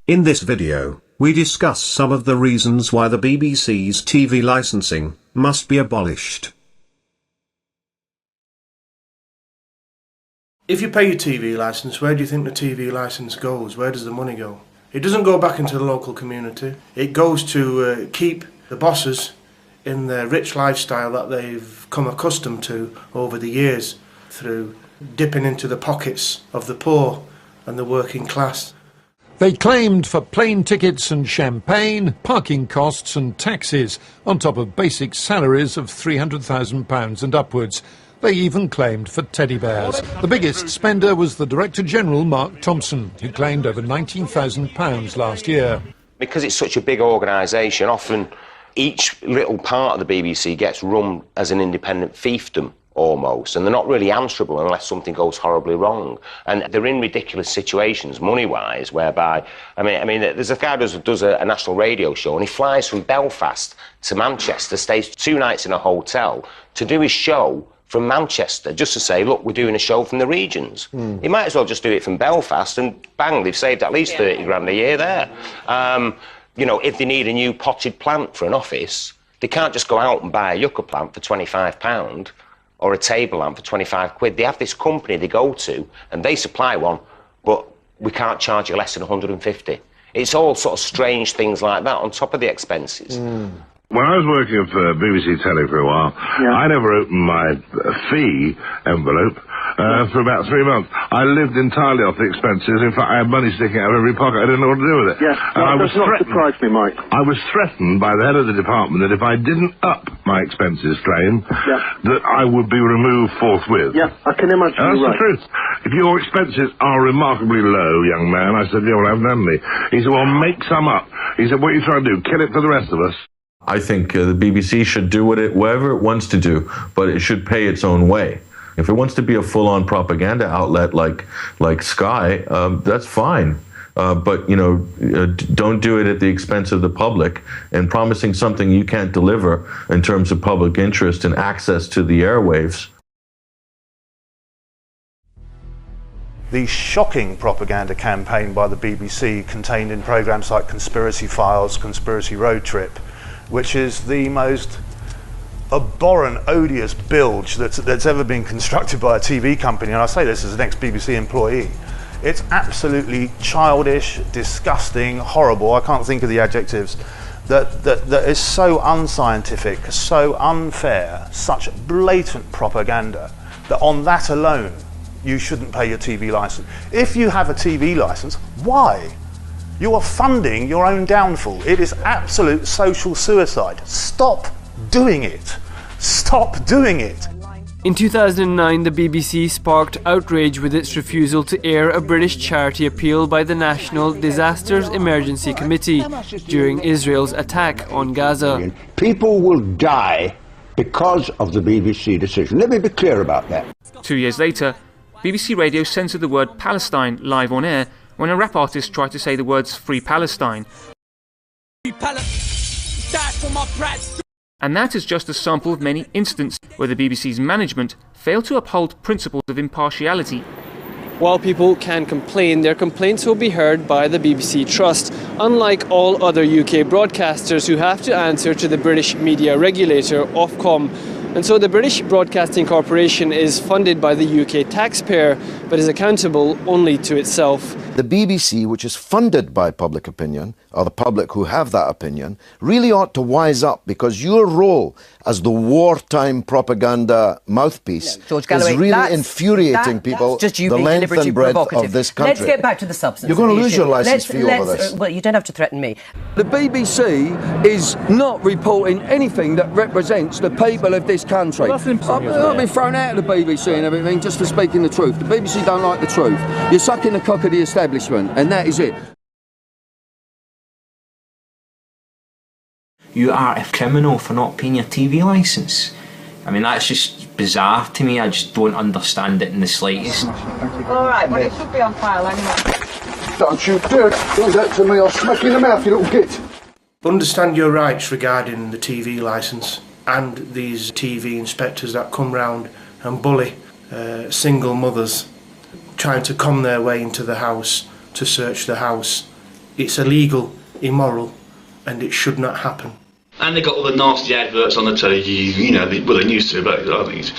In this video, we discuss some of the reasons why the BBC's TV licensing must be abolished. If you pay your TV licence, where do you think the TV licence goes? Where does the money go? It doesn't go back into the local community. It goes to keep the bosses in their rich lifestyle that they've come accustomed to over the years through dipping into the pockets of the poor and the working class. They claimed for plane tickets and champagne, parking costs and taxes, on top of basic salaries of £300,000 and upwards. They even claimed for teddy bears. The biggest spender was the Director-General, Mark Thompson, who claimed over £19,000 last year. Because it's such a big organisation, often each little part of the BBC gets run as an independent fiefdom, almost, and they're not really answerable unless something goes horribly wrong. And they're in ridiculous situations, money-wise, whereby, I mean, there's a guy who does a national radio show, and he flies from Belfast to Manchester, stays 2 nights in a hotel to do his show from Manchester, just to say, look, we're doing a show from the regions. He might as well just do it from Belfast, and bang, they've saved at least 30 grand a year there. You know, if they need a new potted plant for an office, they can't just go out and buy a yucca plant for £25 or a table lamp for 25 quid. They have this company they go to, and they supply one, but we can't charge you less than 150. It's all sort of strange things like that on top of the expenses. When I was working for BBC Telly for a while, I never opened my fee envelope for about 3 months. I lived entirely off the expenses. In fact, I had money sticking out of every pocket. I didn't know what to do with it. Yes, well, that does not surprise me, Mike. I was threatened by the head of the department that if I didn't up my expenses claim, that I would be removed forthwith. Yeah, I can imagine. That's you're the right. truth. If your expenses are remarkably low, young man, I said, yeah, well, I haven't any. He said, well, make some up. He said, what are you trying to do? Kill it for the rest of us? I think the BBC should do whatever it wants to do, but it should pay its own way. If it wants to be a full-on propaganda outlet like Sky, that's fine. But, you know, don't do it at the expense of the public and promising something you can't deliver in terms of public interest and access to the airwaves. The shocking propaganda campaign by the BBC contained in programmes like Conspiracy Files, Conspiracy Road Trip, which is the most abhorrent, odious bilge that's ever been constructed by a TV company, and I say this as an ex-BBC employee. It's absolutely childish, disgusting, horrible, I can't think of the adjectives, that is so unscientific, so unfair, such blatant propaganda, that on that alone, you shouldn't pay your TV licence. If you have a TV licence, why? You are funding your own downfall. It is absolute social suicide. Stop doing it. Stop doing it. In 2009, the BBC sparked outrage with its refusal to air a British charity appeal by the National Disasters Emergency Committee during Israel's attack on Gaza. People will die because of the BBC decision. Let me be clear about that. 2 years later, BBC Radio censored the word Palestine live on air when a rap artist tried to say the words Free Palestine. And that is just a sample of many instances where the BBC's management failed to uphold principles of impartiality. While people can complain, their complaints will be heard by the BBC Trust, unlike all other UK broadcasters who have to answer to the British media regulator, Ofcom. And so the British Broadcasting Corporation is funded by the UK taxpayer, but is accountable only to itself. The BBC, which is funded by public opinion, or the public who have that opinion, really ought to wise up, because your role as the wartime propaganda mouthpiece is really infuriating people the length and breadth of this country. Let's get back to the substance. You're going to lose your licence fee over this. Well, you don't have to threaten me. The BBC is not reporting anything that represents the people of this country. Well, I've been thrown out of the BBC and everything just for speaking the truth. The BBC don't like the truth. You're sucking the cock of the establishment, and that is it. You are a criminal for not paying your TV licence. I mean, that's just bizarre to me. I just don't understand it in the slightest. All right, but it should be on file anyway. Don't you dare do that to me. I'll smack you in the mouth, you little git. Understand your rights regarding the TV licence and these TV inspectors that come round and bully single mothers trying to come their way into the house to search the house It's illegal, immoral, and it should not happen. And they got all the nasty adverts on the telly, you know, well, they used to, but I think it's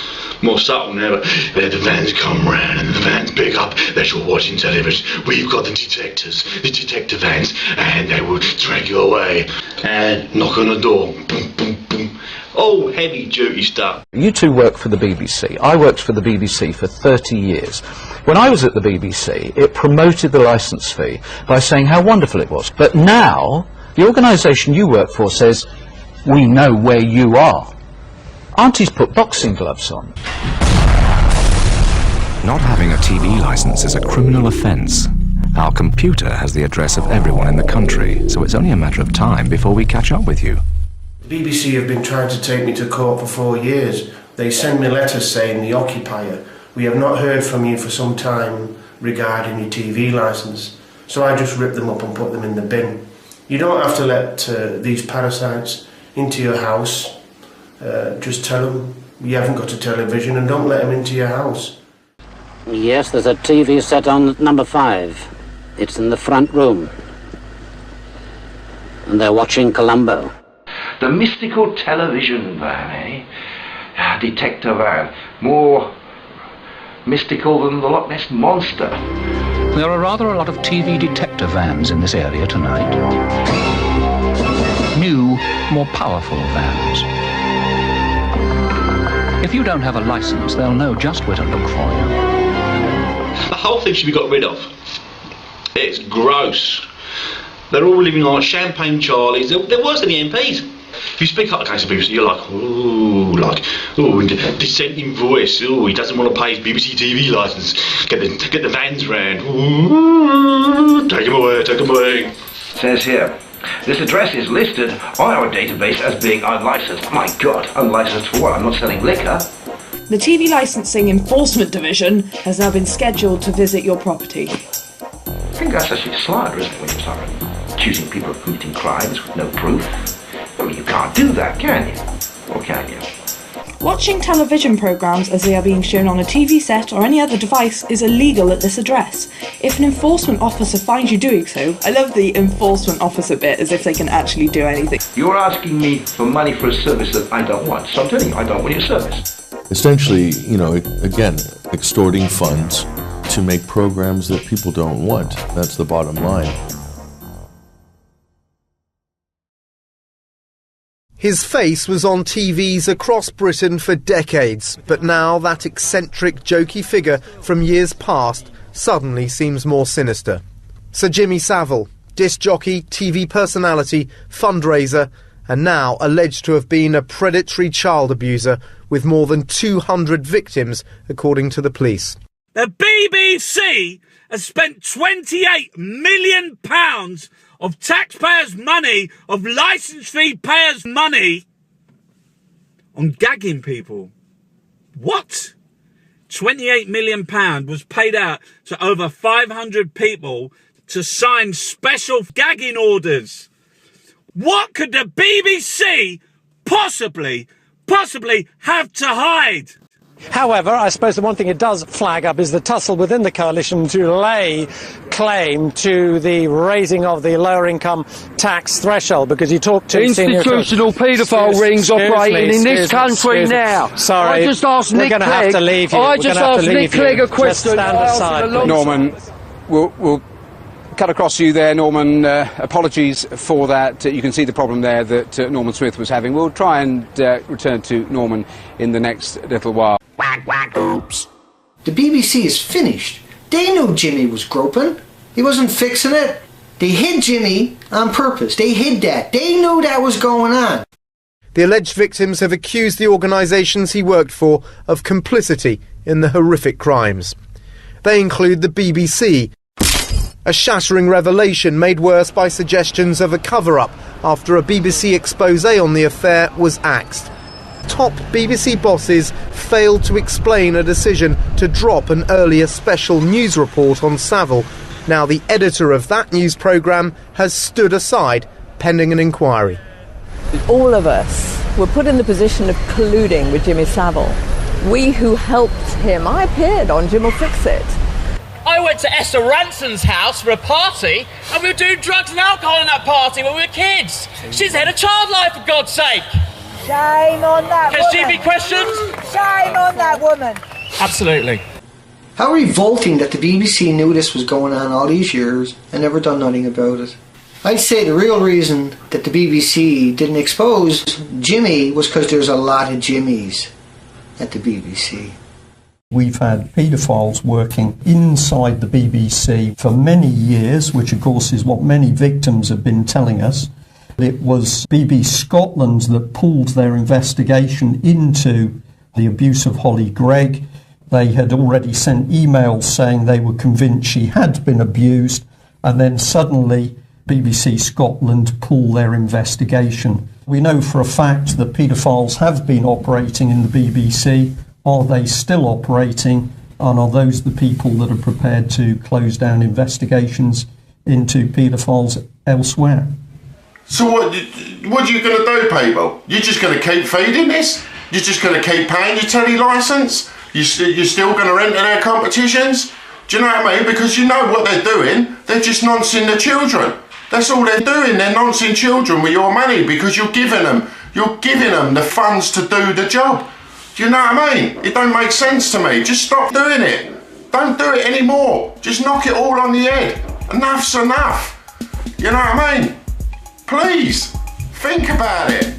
more subtle now. But the vans come round and the vans pick up that you're watching television. We've got the detectors, the detector vans, and they will drag you away and knock on the door. Boom, boom, boom. Oh, heavy duty stuff. You two work for the BBC. I worked for the BBC for 30 years. When I was at the BBC, it promoted the licence fee by saying how wonderful it was. But now, the organisation you work for says, we know where you are. Auntie's put boxing gloves on. Not having a TV licence is a criminal offence. Our computer has the address of everyone in the country, so it's only a matter of time before we catch up with you. The BBC have been trying to take me to court for 4 years. They send me letters saying, the occupier, we have not heard from you for some time regarding your TV licence. So I just rip them up and put them in the bin. You don't have to let these parasites into your house. Just tell them you haven't got a television and don't let them into your house. Yes, there's a TV set on number 5. It's in the front room. And they're watching Columbo. The mystical television van, eh? Detector van. More mystical than the Loch Ness Monster. There are rather a lot of TV detector vans in this area tonight. New, more powerful vans. If you don't have a license, they'll know just where to look for you. The whole thing should be got rid of. It's gross. They're all living like champagne Charlies. They're worse than the MPs. If you speak up against the BBC, you're like, dissenting voice. Oh, he doesn't want to pay his BBC TV licence. Get the vans round. Ooh, take him away, take him away. Says here, this address is listed on our database as being unlicensed. My God, unlicensed for what? I'm not selling liquor. The TV Licensing Enforcement Division has now been scheduled to visit your property. I think that's actually slander, isn't it, when you start accusing people of committing crimes with no proof? I mean, you can't do that, can you? Or can you? Watching television programmes as they are being shown on a TV set or any other device is illegal at this address. If an enforcement officer finds you doing so, I love the enforcement officer bit, as if they can actually do anything. You're asking me for money for a service that I don't want, so I'm telling you, I don't want your service. Essentially, you know, again, extorting funds to make programs that people don't want. That's the bottom line. His face was on TVs across Britain for decades, but now that eccentric, jokey figure from years past suddenly seems more sinister. Sir Jimmy Savile, disc jockey, TV personality, fundraiser, and now alleged to have been a predatory child abuser with more than 200 victims, according to the police. The BBC has spent £28 million of taxpayers' money, of licence fee payers' money, on gagging people. What? £28 million was paid out to over 500 people to sign special gagging orders. What could the BBC possibly have to hide? However, I suppose the one thing it does flag up is the tussle within the coalition to lay claim to the raising of the lower income tax threshold, because you talk to institutional paedophile rings operating in this country now. Sorry, I just asked Nick Clegg. Have to leave you. I just asked Nick Clegg a question. Stand aside, Norman, we'll cut across to you there, Norman. Apologies for that. You can see the problem there that Norman Smith was having. We'll try and return to Norman in the next little while. Whack, whack, oops. The BBC is finished. They knew Jimmy was groping. He wasn't fixing it. They hid Jimmy on purpose. They hid that. They knew that was going on. The alleged victims have accused the organisations he worked for of complicity in the horrific crimes. They include the BBC, a shattering revelation made worse by suggestions of a cover-up after a BBC expose on the affair was axed. Top BBC bosses failed to explain a decision to drop an earlier special news report on Savile. Now the editor of that news programme has stood aside, pending an inquiry. All of us were put in the position of colluding with Jimmy Savile. We who helped him, I appeared on Jim Will Fix It. I went to Esther Ranson's house for a party, and we were doing drugs and alcohol in that party when we were kids. She's the head of child life, for God's sake. Shame on that woman. Can she be questioned? Shame on that woman. Absolutely. How revolting that the BBC knew this was going on all these years and never done nothing about it. I'd say the real reason that the BBC didn't expose Jimmy was because there's a lot of Jimmys at the BBC. We've had paedophiles working inside the BBC for many years, which of course is what many victims have been telling us. It was BBC Scotland that pulled their investigation into the abuse of Holly Gregg. They had already sent emails saying they were convinced she had been abused, and then suddenly BBC Scotland pulled their investigation. We know for a fact that paedophiles have been operating in the BBC. Are they still operating? And are those the people that are prepared to close down investigations into paedophiles elsewhere? So what are you going to do, people? You're just going to keep feeding this? You're just going to keep paying your telly licence? You're still going to enter their competitions? Do you know what I mean? Because you know what they're doing. They're just noncing the children. That's all they're doing. They're noncing children with your money because you're giving them the funds to do the job. Do you know what I mean? It don't make sense to me. Just stop doing it. Don't do it anymore. Just knock it all on the head. Enough's enough. You know what I mean? Please, think about it.